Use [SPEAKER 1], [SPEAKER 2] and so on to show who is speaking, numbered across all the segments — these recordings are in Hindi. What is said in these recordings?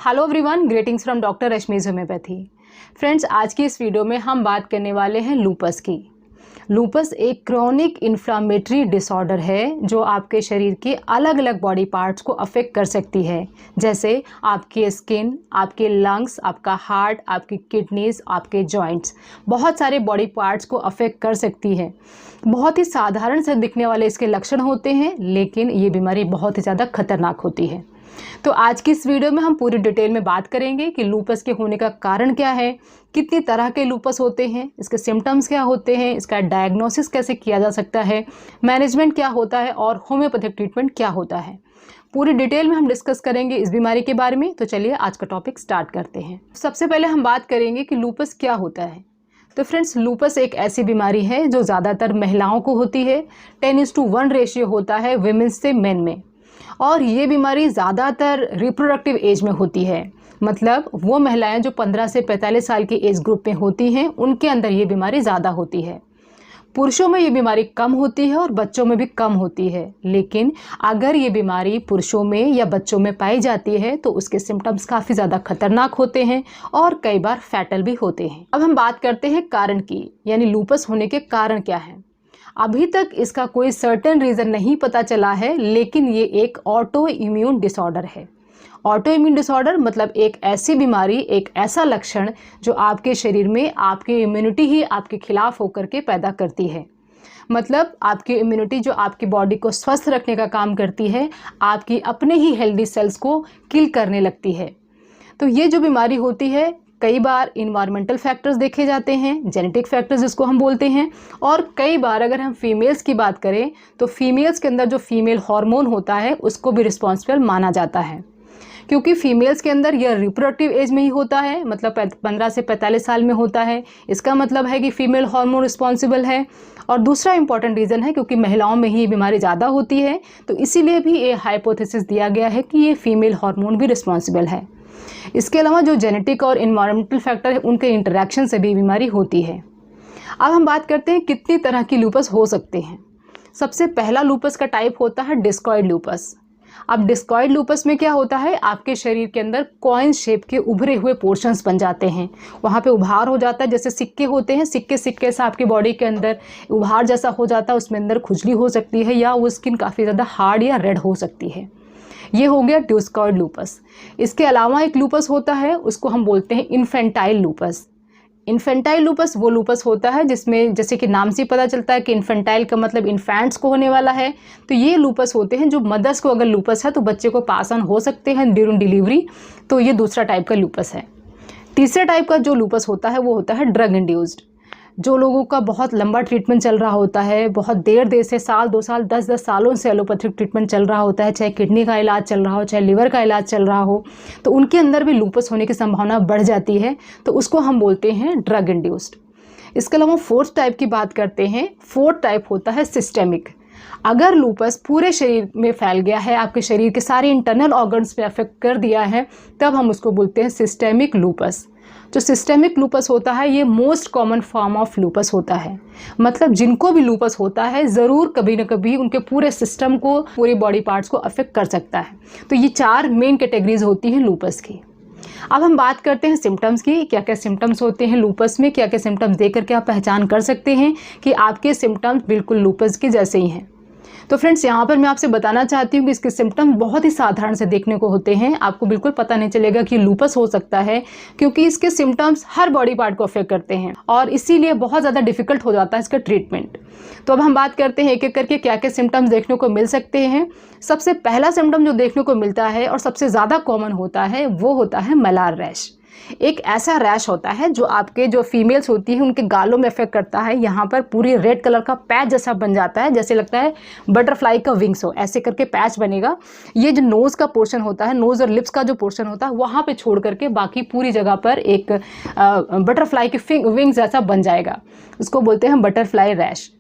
[SPEAKER 1] Hello everyone, greetings from doctor Rashmi's homeopathy. Friends, आज की इस वीडियो में हम बात करने वाले हैं लूपस की। लूपस एक क्रोनिक इन्फ्लामेटरी डिसऑर्डर है जो आपके शरीर के अलग अलग बॉडी पार्ट्स को अफेक्ट कर सकती है, जैसे आपकी स्किन, आपके लंग्स, आपका हार्ट, आपकी किडनीज, आपके जॉइंट्स। बहुत सारे बॉडी पार्ट्स को अफेक्ट कर सकती है। बहुत ही साधारण से दिखने वाले इसके लक्षण होते हैं, लेकिन ये बीमारी बहुत ही ज़्यादा खतरनाक होती है। तो आज की इस वीडियो में हम पूरी डिटेल में बात करेंगे कि लूपस के होने का कारण क्या है, कितनी तरह के लूपस होते हैं, इसके सिम्टम्स क्या होते हैं, इसका डायग्नोसिस कैसे किया जा सकता है, मैनेजमेंट क्या होता है और होम्योपैथिक ट्रीटमेंट क्या होता है। पूरी डिटेल में हम डिस्कस करेंगे इस बीमारी के बारे में। तो चलिए आज का टॉपिक स्टार्ट करते हैं। सबसे पहले हम बात करेंगे कि लूपस क्या होता है। तो फ्रेंड्स, लूपस एक ऐसी बीमारी है जो ज़्यादातर महिलाओं को होती है। 10:1 रेशियो होता है विमेंस से मेन में, और ये बीमारी ज़्यादातर रिप्रोडक्टिव एज में होती है। मतलब वो महिलाएं जो 15 से 45 साल की एज ग्रुप में होती हैं, उनके अंदर ये बीमारी ज़्यादा होती है। पुरुषों में ये बीमारी कम होती है और बच्चों में भी कम होती है। लेकिन अगर ये बीमारी पुरुषों में या बच्चों में पाई जाती है तो उसके सिम्टम्स काफ़ी ज़्यादा खतरनाक होते हैं और कई बार फैटल भी होते हैं। अब हम बात करते हैं कारण की, यानी लूपस होने के कारण क्या है। अभी तक इसका कोई सर्टेन रीज़न नहीं पता चला है, लेकिन ये एक ऑटो इम्यून डिसऑर्डर है। ऑटो इम्यून डिसऑर्डर मतलब एक ऐसी बीमारी, एक ऐसा लक्षण जो आपके शरीर में आपकी इम्यूनिटी ही आपके खिलाफ होकर के पैदा करती है। मतलब आपकी इम्यूनिटी जो आपकी बॉडी को स्वस्थ रखने का काम करती है, आपकी अपने ही हेल्दी सेल्स को किल करने लगती है। तो ये जो बीमारी होती है, कई बार इन्वायरमेंटल फैक्टर्स देखे जाते हैं, जेनेटिक फैक्टर्स जिसको हम बोलते हैं, और कई बार अगर हम फीमेल्स की बात करें तो फीमेल्स के अंदर जो फीमेल हार्मोन होता है उसको भी रिस्पॉन्सिबल माना जाता है, क्योंकि फीमेल्स के अंदर यह रिप्रोडक्टिव एज में ही होता है। मतलब 15 से 45 साल में होता है। इसका मतलब है कि फीमेल हार्मोन रिस्पॉन्सिबल है। और दूसरा इंपॉर्टेंट रीज़न है क्योंकि महिलाओं में ही ये बीमारी ज़्यादा होती है, तो इसीलिए भी ये हाइपोथेसिस दिया गया है कि ये फीमेल हार्मोन भी रिस्पॉन्सिबल है। इसके अलावा जो जेनेटिक और इन्वायरमेंटल फैक्टर है, उनके इंटरेक्शन से भी बीमारी होती है। अब हम बात करते हैं कितनी तरह की लूपस हो सकते हैं। सबसे पहला लूपस का टाइप होता है डिस्कॉइड लूपस। अब डिस्कॉइड लूपस में क्या होता है, आपके शरीर के अंदर कॉइन शेप के उभरे हुए पोर्शंस बन जाते हैं। वहाँ पे उभार हो जाता है, जैसे सिक्के होते हैं, सिक्के सिक्के से आपकी बॉडी के अंदर उभार जैसा हो जाता है, उसमें अंदर खुजली हो सकती है या वो स्किन काफ़ी ज़्यादा हार्ड या रेड हो सकती है। ये हो गया डिस्कॉइड लूपस। इसके अलावा एक लूपस होता है, उसको हम बोलते हैं इन्फेंटाइल लूपस। इन्फेंटाइल लूपस वो लूपस होता है जिसमें, जैसे कि नाम से पता चलता है कि इन्फेंटाइल का मतलब इन्फेंट्स को होने वाला है, तो ये लूपस होते हैं जो मदर्स को अगर लूपस है तो बच्चे को पास ऑन हो सकते हैं ड्यूरिंग डिलीवरी। तो ये दूसरा टाइप का लूपस है। तीसरे टाइप का जो लूपस होता है वो होता है ड्रग इंड्यूस्ड। जो लोगों का बहुत लंबा ट्रीटमेंट चल रहा होता है, बहुत देर से, साल 2 साल 10-10 सालों से एलोपैथिक ट्रीटमेंट चल रहा होता है, चाहे किडनी का इलाज चल रहा हो, चाहे लिवर का इलाज चल रहा हो, तो उनके अंदर भी लूपस होने की संभावना बढ़ जाती है। तो उसको हम बोलते हैं ड्रग इंड्यूस्ड। इसके अलावा फोर्थ टाइप की बात करते हैं। फोर्थ टाइप होता है सिस्टेमिक। अगर लूपस पूरे शरीर में फैल गया है, आपके शरीर के सारे इंटरनल ऑर्गन्स पे अफेक्ट कर दिया है, तब हम उसको बोलते हैं सिस्टेमिक लूपस। जो सिस्टेमिक लूपस होता है ये most common form of lupus होता है। मतलब जिनको भी लूपस होता है ज़रूर कभी ना कभी उनके पूरे सिस्टम को, पूरे बॉडी पार्ट्स को अफेक्ट कर सकता है। तो ये 4 मेन कैटेगरीज होती हैं लूपस की। अब हम बात करते हैं सिम्टम्स की। क्या क्या सिम्टम्स होते हैं लूपस में, क्या क्या सिम्टम्स देकर के आप पहचान कर सकते हैं कि आपके सिम्टम्स बिल्कुल लूपस के जैसे ही हैं। तो फ्रेंड्स, यहाँ पर मैं आपसे बताना चाहती हूँ कि इसके सिम्टम्स बहुत ही साधारण से देखने को होते हैं। आपको बिल्कुल पता नहीं चलेगा कि लूपस हो सकता है, क्योंकि इसके सिम्टम्स हर बॉडी पार्ट को अफेक्ट करते हैं और इसीलिए बहुत ज़्यादा डिफिकल्ट हो जाता है इसका ट्रीटमेंट। तो अब हम बात करते हैं एक एक करके क्या क्या सिम्टम्स देखने को मिल सकते हैं। सबसे पहला सिम्टम जो देखने को मिलता है और सबसे ज़्यादा कॉमन होता है वो होता है मलार रैश। एक ऐसा रैश होता है जो आपके जो फीमेल्स होती हैं उनके गालों में इफेक्ट करता है। यहाँ पर पूरी रेड कलर का पैच जैसा बन जाता है, जैसे लगता है बटरफ्लाई का विंग्स हो, ऐसे करके पैच बनेगा। ये जो नोज़ का पोर्शन होता है, नोज़ और लिप्स का जो पोर्शन होता है, वहाँ पे छोड़ करके बाकी पूरी जगह पर एक बटरफ्लाई के विंग्स जैसा बन जाएगा। उसको बोलते हैं बटरफ्लाई रैश।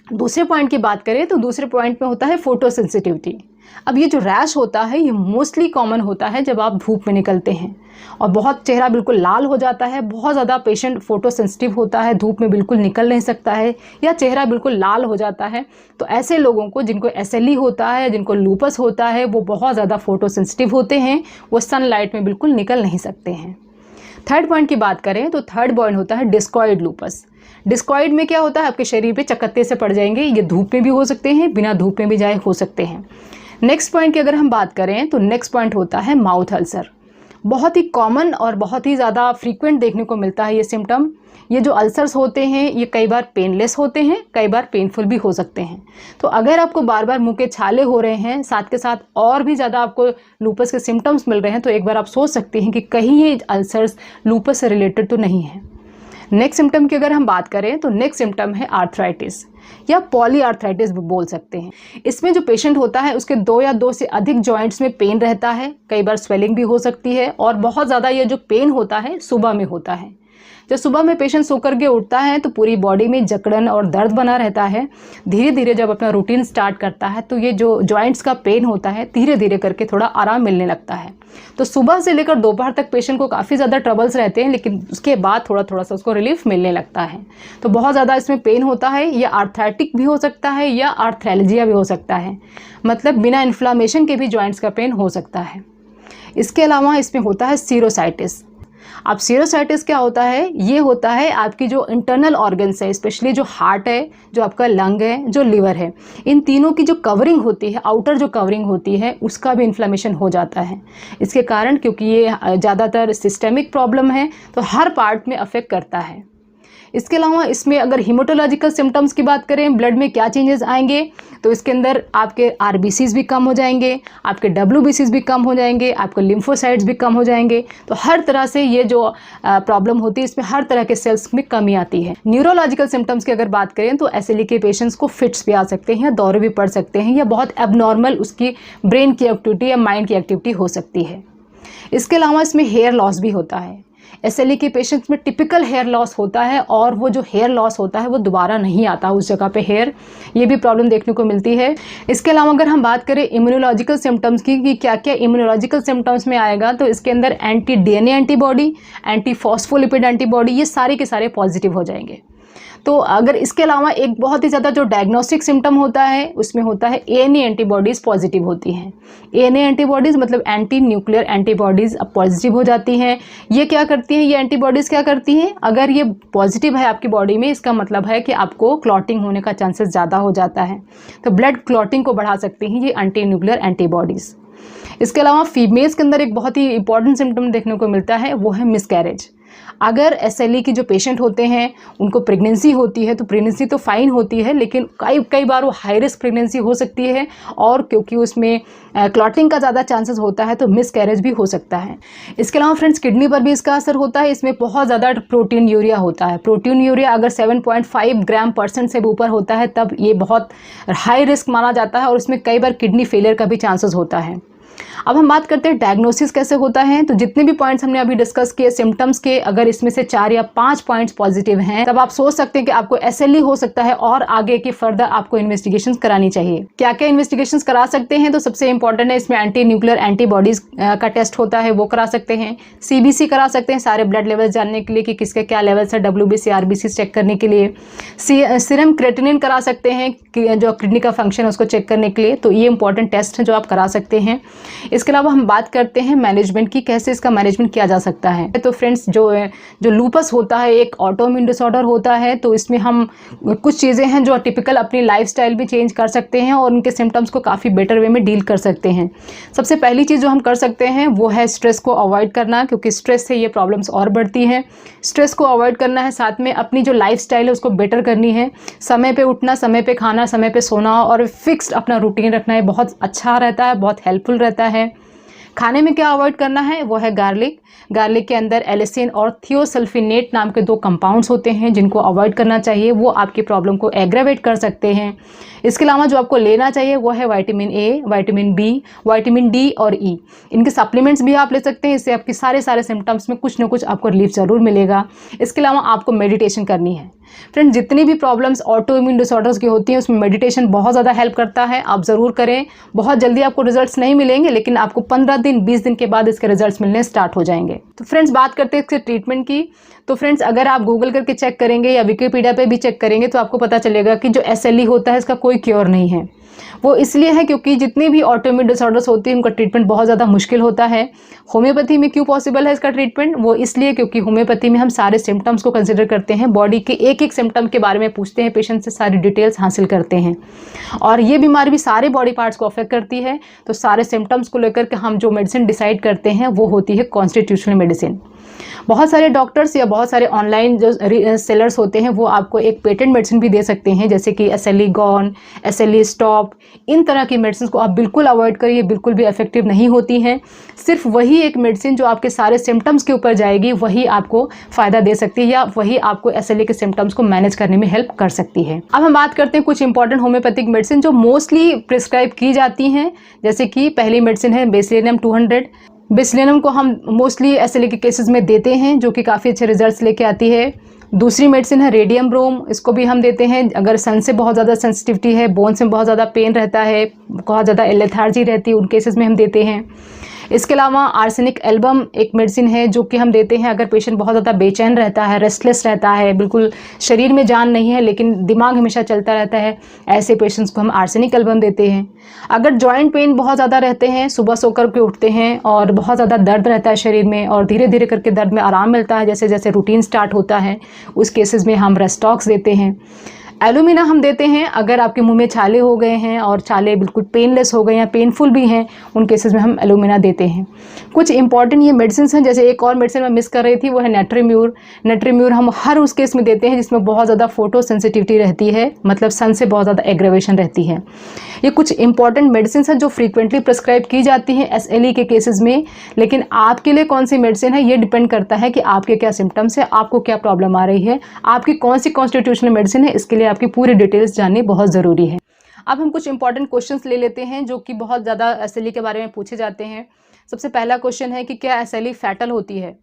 [SPEAKER 1] दूसरे पॉइंट की बात करें तो दूसरे पॉइंट में होता है फोटोसेंसिटिविटी। अब ये जो रैश होता है ये मोस्टली कॉमन होता है जब आप धूप में निकलते हैं। और बहुत चेहरा बिल्कुल लाल हो जाता है, बहुत ज़्यादा पेशेंट फोटो सेंसिटिव होता है, धूप में बिल्कुल निकल नहीं सकता है या चेहरा बिल्कुल लाल हो जाता है। तो ऐसे लोगों को जिनको SLE होता है, जिनको लूपस होता है, वो बहुत ज़्यादा फोटो सेंसिटिव होते हैं, वो सनलाइट में बिल्कुल निकल नहीं सकते हैं। थर्ड पॉइंट की बात करें तो थर्ड पॉइंट होता है डिस्कॉइड लूपस। डिस्कॉइड में क्या होता है, आपके शरीर पे चकत्ते से पड़ जाएंगे, ये धूप में भी हो सकते हैं, बिना धूप में भी जाए हो सकते हैं। नेक्स्ट पॉइंट की अगर हम बात करें तो नेक्स्ट पॉइंट होता है माउथ अल्सर। बहुत ही कॉमन और बहुत ही ज़्यादा फ्रीक्वेंट देखने को मिलता है ये सिम्टम। ये जो अल्सर्स होते हैं ये कई बार पेनलेस होते हैं, कई बार पेनफुल भी हो सकते हैं। तो अगर आपको बार बार मुंह के छाले हो रहे हैं, साथ के साथ और भी ज़्यादा आपको लूपस के सिम्टम्स मिल रहे हैं, तो एक बार आप सोच सकते हैं कि कहीं ये अल्सर्स लूपस से रिलेटेड तो नहीं है। नेक्स्ट सिम्टम की अगर हम बात करें तो नेक्स्ट सिम्टम है आर्थराइटिस या पॉलीआर्थराइटिस भी बोल सकते हैं। इसमें जो पेशेंट होता है उसके 2 या 2 से अधिक जॉइंट्स में पेन रहता है, कई बार स्वेलिंग भी हो सकती है, और बहुत ज़्यादा ये जो पेन होता है सुबह में होता है। जब सुबह में पेशेंट सो करके उठता है तो पूरी बॉडी में जकड़न और दर्द बना रहता है। धीरे धीरे जब अपना रूटीन स्टार्ट करता है तो ये जो जॉइंट्स का पेन होता है धीरे धीरे करके थोड़ा आराम मिलने लगता है। तो सुबह से लेकर दोपहर तक पेशेंट को काफ़ी ज़्यादा ट्रबल्स रहते हैं, लेकिन उसके बाद थोड़ा थोड़ा सा उसको रिलीफ मिलने लगता है। तो बहुत ज़्यादा इसमें पेन होता है, या आर्थराइटिक भी हो सकता है या आर्थ्रैल्जिया भी हो सकता है, मतलब बिना इन्फ्लामेशन के भी जॉइंट्स का पेन हो सकता है। इसके अलावा इसमें होता है सीरोसाइटिस। अब सीरोसाइटिस क्या होता है, ये होता है आपकी जो इंटरनल ऑर्गन्स है, स्पेशली जो हार्ट है, जो आपका लंग है, जो लिवर है, इन तीनों की जो कवरिंग होती है, आउटर जो कवरिंग होती है, उसका भी इन्फ्लेमेशन हो जाता है। इसके कारण, क्योंकि ये ज़्यादातर सिस्टेमिक प्रॉब्लम है तो हर पार्ट में अफेक्ट करता है। इसके अलावा इसमें अगर हीमोटोलॉजिकल सिम्टम्स की बात करें, ब्लड में क्या चेंजेस आएंगे, तो इसके अंदर आपके RBCs भी कम हो जाएंगे, आपके WBCs भी कम हो जाएंगे, आपके लिम्फोसाइट्स भी कम हो जाएंगे। तो हर तरह से ये जो प्रॉब्लम होती है इसमें हर तरह के सेल्स में कमी आती है। न्यूरोलॉजिकल सिम्टम्स की अगर बात करें तो SLE के पेशेंट्स को फिट्स भी आ सकते हैं, दौरे भी पड़ सकते हैं, या बहुत एबनॉर्मल उसकी ब्रेन की एक्टिविटी या माइंड की एक्टिविटी हो सकती है। इसके अलावा इसमें हेयर लॉस भी होता है। SLE के पेशेंट्स में टिपिकल हेयर लॉस होता है, और वो जो हेयर लॉस होता है वो दोबारा नहीं आता उस जगह पे हेयर, ये भी प्रॉब्लम देखने को मिलती है। इसके अलावा अगर हम बात करें इम्यूनोलॉजिकल सिम्टम्स की कि क्या क्या इम्यूनोलॉजिकल सिम्टम्स में आएगा, तो इसके अंदर anti DNA antibody, anti phospholipid antibody, ये सारे के सारे पॉजिटिव हो जाएंगे। तो अगर इसके अलावा एक बहुत ही ज़्यादा जो डायग्नोस्टिक सिम्टम होता है उसमें होता है ANA एंटीबॉडीज़ पॉजिटिव होती हैं। ANA एंटीबॉडीज़ मतलब एंटी न्यूक्लियर एंटीबॉडीज़ अब पॉजिटिव हो जाती हैं। ये क्या करती हैं, ये एंटीबॉडीज़ क्या करती हैं, अगर ये पॉजिटिव है आपकी बॉडी में, इसका मतलब है कि आपको क्लॉटिंग होने का चांसेस ज़्यादा हो जाता है। तो ब्लड क्लॉटिंग को बढ़ा सकती हैं ये एंटी न्यूक्लियर एंटीबॉडीज़। इसके अलावा फीमेल्स के अंदर एक बहुत ही इंपॉर्टेंट सिम्टम देखने को मिलता है, वो है मिसकैरेज। अगर SLE की जो पेशेंट होते हैं उनको प्रेगनेंसी होती है तो प्रेगनेंसी तो फाइन होती है, लेकिन कई बार वो हाई रिस्क प्रेगनेंसी हो सकती है, और क्योंकि उसमें क्लॉटिंग का ज़्यादा चांसेस होता है तो मिसकैरेज भी हो सकता है। इसके अलावा फ्रेंड्स किडनी पर भी इसका असर होता है। इसमें बहुत ज़्यादा प्रोटीन यूरिया होता है। प्रोटीन यूरिया अगर 7.5 ग्राम% से ऊपर होता है तब ये बहुत हाई रिस्क माना जाता है, और उसमें कई बार किडनी फेलियर का भी चांसेस होता है। अब हम बात करते हैं डायग्नोसिस कैसे होता है। तो जितने भी पॉइंट्स हमने अभी डिस्कस किए सिम्टम्स के, अगर इसमें से 4 या 5 पॉइंट्स पॉजिटिव हैं तब आप सोच सकते हैं कि आपको SLE हो सकता है, और आगे की फर्दर आपको इन्वेस्टिगेशंस करानी चाहिए। क्या क्या इन्वेस्टिगेशंस करा सकते हैं, तो सबसे इंपॉर्टेंट है इसमें एंटी न्यूक्लियर एंटीबॉडीज का टेस्ट होता है, वो करा सकते हैं। CBC करा सकते हैं सारे ब्लड लेवल जानने के लिए कि किसके क्या लेवल्स है, WBC RBC चेक करने के लिए। सीरम क्रेटिनिन करा सकते हैं जो किडनी का फंक्शन है उसको चेक करने के लिए। तो ये इंपॉर्टेंट टेस्ट है जो आप करा सकते हैं। इसके अलावा हम बात करते हैं मैनेजमेंट की, कैसे इसका मैनेजमेंट किया जा सकता है। तो फ्रेंड्स जो लूपस होता है एक ऑटोइम्यून डिसऑर्डर होता है, तो इसमें हम कुछ चीज़ें हैं जो टिपिकल अपनी लाइफस्टाइल भी चेंज कर सकते हैं और उनके सिम्टम्स को काफ़ी बेटर वे में डील कर सकते हैं। सबसे पहली चीज़ जो हम कर सकते हैं वो है स्ट्रेस को अवॉइड करना, क्योंकि स्ट्रेस से ये प्रॉब्लम्स और बढ़ती हैं। स्ट्रेस को अवॉइड करना है, साथ में अपनी जो लाइफस्टाइल है उसको बेटर करनी है। समय पे उठना, समय पे खाना, समय पे सोना और फिक्स्ड अपना रूटीन रखना है, बहुत अच्छा रहता है, बहुत हेल्पफुल रहता है। खाने में क्या अवॉइड करना है वो है गार्लिक। गार्लिक के अंदर एलिसिन और थियोसल्फिनेट नाम के 2 कंपाउंड्स होते हैं जिनको अवॉइड करना चाहिए, वो आपकी प्रॉब्लम को एग्रावेट कर सकते हैं। इसके अलावा जो आपको लेना चाहिए वो है vitamin A, vitamin B, vitamin D और ई। इनके सप्लीमेंट्स भी आप ले सकते हैं, इससे आपके सारे सिम्टम्स में कुछ ना कुछ आपको रिलीफ ज़रूर मिलेगा। इसके अलावा आपको मेडिटेशन करनी है। फ्रेंड्स जितनी भी प्रॉब्लम्स ऑटो इम्यून डिसऑर्डर्स की होती हैं उसमें मेडिटेशन बहुत ज़्यादा हेल्प करता है, आप ज़रूर करें। बहुत जल्दी आपको रिजल्ट्स नहीं मिलेंगे, लेकिन आपको 15 दिन 20 दिन के बाद इसके रिजल्ट्स मिलने स्टार्ट हो जाएंगे। तो फ्रेंड्स बात करते हैं इसके ट्रीटमेंट की। तो फ्रेंड्स अगर आप गूगल करके चेक करेंगे या विकिपीडिया पे भी चेक करेंगे तो आपको पता चलेगा कि जो SLE होता है इसका कोई क्योर नहीं है। वो इसलिए है क्योंकि जितने भी ऑटोइम्यून डिसऑर्डर्स होते हैं उनका ट्रीटमेंट बहुत ज़्यादा मुश्किल होता है। होम्योपैथी में क्यों पॉसिबल है इसका ट्रीटमेंट? वो इसलिए क्योंकि होम्योपैथी में हम सारे सिम्टम्स को कंसिडर करते हैं, बॉडी के एक एक सिम्टम के बारे में पूछते हैं, पेशेंट से सारी डिटेल्स हासिल करते हैं। और ये बीमारी भी सारे बॉडी पार्ट्स को अफेक्ट करती है, तो सारे सिम्टम्स को लेकर के हम जो मेडिसिन डिसाइड करते हैं वो होती है कॉन्स्टिट्यूशनल मेडिसिन। बहुत सारे डॉक्टर्स या बहुत सारे ऑनलाइन जो सेलर्स होते हैं वो आपको एक पेटेंट मेडिसिन भी दे सकते हैं, जैसे कि SLE गॉन, SLE स्टॉप। इन तरह की मेडिसिन को आप बिल्कुल अवॉइड करिए, बिल्कुल भी इफेक्टिव नहीं होती हैं। सिर्फ वही एक मेडिसिन जो आपके सारे सिम्टम्स के ऊपर जाएगी वही आपको फ़ायदा दे सकती है, या वही आपको SLE के सिम्टम्स को मैनेज करने में हेल्प कर सकती है। अब हम बात करते हैं कुछ इंपॉर्टेंट होम्योपैथिक मेडिसिन जो मोस्टली प्रिस्क्राइब की जाती हैं। जैसे कि पहली मेडिसिन है बेसिलियम 200। बेसिलियम को हम मोस्टली SLE के केसेस में देते हैं, जो कि काफ़ी अच्छे रिजल्ट्स लेके आती है। दूसरी मेडिसिन है रेडियम ब्रोम, इसको भी हम देते हैं अगर सन से बहुत ज़्यादा सेंसिटिविटी है, बोन से बहुत ज़्यादा पेन रहता है, बहुत ज़्यादा लेथार्जी रहती है, उन केसेस में हम देते हैं। इसके अलावा आर्सेनिक एल्बम एक मेडिसिन है जो कि हम देते हैं अगर पेशेंट बहुत ज़्यादा बेचैन रहता है, रेस्टलेस रहता है, बिल्कुल शरीर में जान नहीं है लेकिन दिमाग हमेशा चलता रहता है, ऐसे पेशेंट्स को हम आर्सेनिक एल्बम देते हैं। अगर जॉइंट पेन बहुत ज़्यादा रहते हैं, सुबह सोकर के उठते हैं और बहुत ज़्यादा दर्द रहता है शरीर में और धीरे धीरे करके दर्द में आराम मिलता है जैसे जैसे रूटीन स्टार्ट होता है, उस केसेस में हम रेस्टॉक्स देते हैं। एलुमिना हम देते हैं अगर आपके मुंह में छाले हो गए हैं और छाले बिल्कुल पेनलेस हो गए या पेनफुल भी हैं, उन केसेस में हम एलुमिना देते हैं। कुछ इंपॉर्टेंट ये मेडिसिन हैं, जैसे एक और मेडिसिन मैं मिस कर रही थी वो है नेट्रीम्यूर। नेट्रीम्यूर हम हर उस केस में देते हैं जिसमें बहुत ज़्यादा फोटो सेंसिटिविटी रहती है, मतलब सन से बहुत ज़्यादा एग्रेवेशन रहती है। ये कुछ इंपॉर्टेंट मेडिसिन हैं जो फ्रीक्वेंटली प्रिस्क्राइब की जाती हैं SLE के केसेस में, लेकिन आपके लिए कौन सी मेडिसिन है ये डिपेंड करता है कि आपके क्या सिम्टम्स है, आपको क्या प्रॉब्लम आ रही है, आपकी कौन सी कॉन्स्टिट्यूशनल मेडिसिन है, इसके लिए आपकी पूरी डिटेल्स जाननी बहुत ज़रूरी है। अब हम कुछ इंपॉर्टेंट क्वेश्चंस ले लेते हैं जो कि बहुत ज़्यादा SLE के बारे में पूछे जाते हैं। सबसे पहला क्वेश्चन है कि क्या SLE फैटल होती है?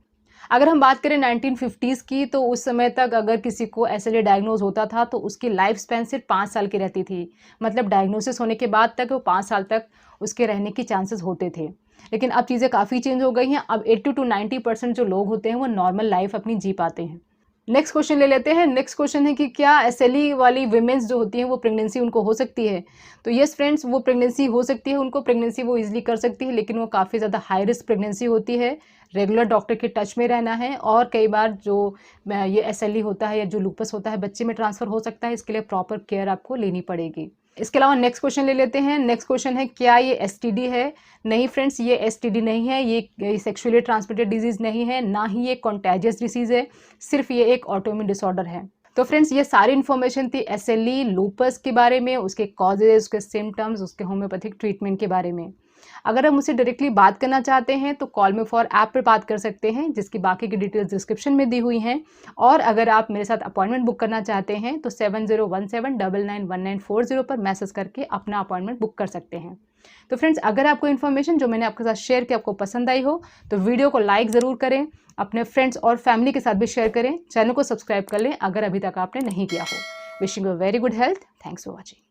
[SPEAKER 1] अगर हम बात करें 1950s की तो उस समय तक अगर किसी को SLE डायग्नोज होता था तो उसकी लाइफ स्पैन सिर्फ 5 साल की रहती थी, मतलब डायग्नोसिस होने के बाद तक वो 5 साल तक उसके रहने की चांसेस होते थे। लेकिन अब चीज़ें काफ़ी चेंज हो गई हैं, अब 80 to 90% जो लोग होते हैं वो नॉर्मल लाइफ अपनी जी पाते हैं। नेक्स्ट क्वेश्चन ले लेते हैं। नेक्स्ट क्वेश्चन है कि क्या SLE वाली वीमेंस जो होती हैं वो प्रेगनेंसी उनको हो सकती है? तो यस फ्रेंड्स, वो प्रेगनेंसी हो सकती है, उनको प्रेगनेंसी वो इजीली कर सकती है, लेकिन वो काफ़ी ज़्यादा हाई रिस्क प्रेगनेंसी होती है। रेगुलर डॉक्टर के टच में रहना है और कई बार जो ये SLE होता है या जो लूपस होता है बच्चे में ट्रांसफ़र हो सकता है, इसके लिए प्रॉपर केयर आपको लेनी पड़ेगी। इसके अलावा नेक्स्ट क्वेश्चन ले लेते हैं। नेक्स्ट क्वेश्चन है क्या ये STD है? नहीं फ्रेंड्स, ये STD नहीं है, ये सेक्सुअली ट्रांसमिटेड डिजीज़ नहीं है, ना ही ये कॉन्टेजियस डिसीज़ है, सिर्फ ये एक ऑटोइम्यून डिसऑर्डर है। तो फ्रेंड्स ये सारी इन्फॉर्मेशन थी SLE लूपस के बारे में, उसके कॉजेज, उसके सिम्टम्स, उसके होम्योपैथिक ट्रीटमेंट के बारे में। अगर आप मुझसे डायरेक्टली बात करना चाहते हैं तो कॉल मी फॉर ऐप पर बात कर सकते हैं, जिसकी बाकी की डिटेल्स डिस्क्रिप्शन में दी हुई हैं। और अगर आप मेरे साथ अपॉइंटमेंट बुक करना चाहते हैं तो 7017991940 पर मैसेज करके अपना अपॉइंटमेंट बुक कर सकते हैं। तो फ्रेंड्स अगर आपको इन्फॉर्मेशन जो मैंने आपके साथ शेयर की आपको पसंद आई हो तो वीडियो को लाइक ज़रूर करें, अपने फ्रेंड्स और फैमिली के साथ भी शेयर करें, चैनल को सब्सक्राइब कर लें अगर अभी तक आपने नहीं किया हो। Wishing you very good health. Thanks for watching.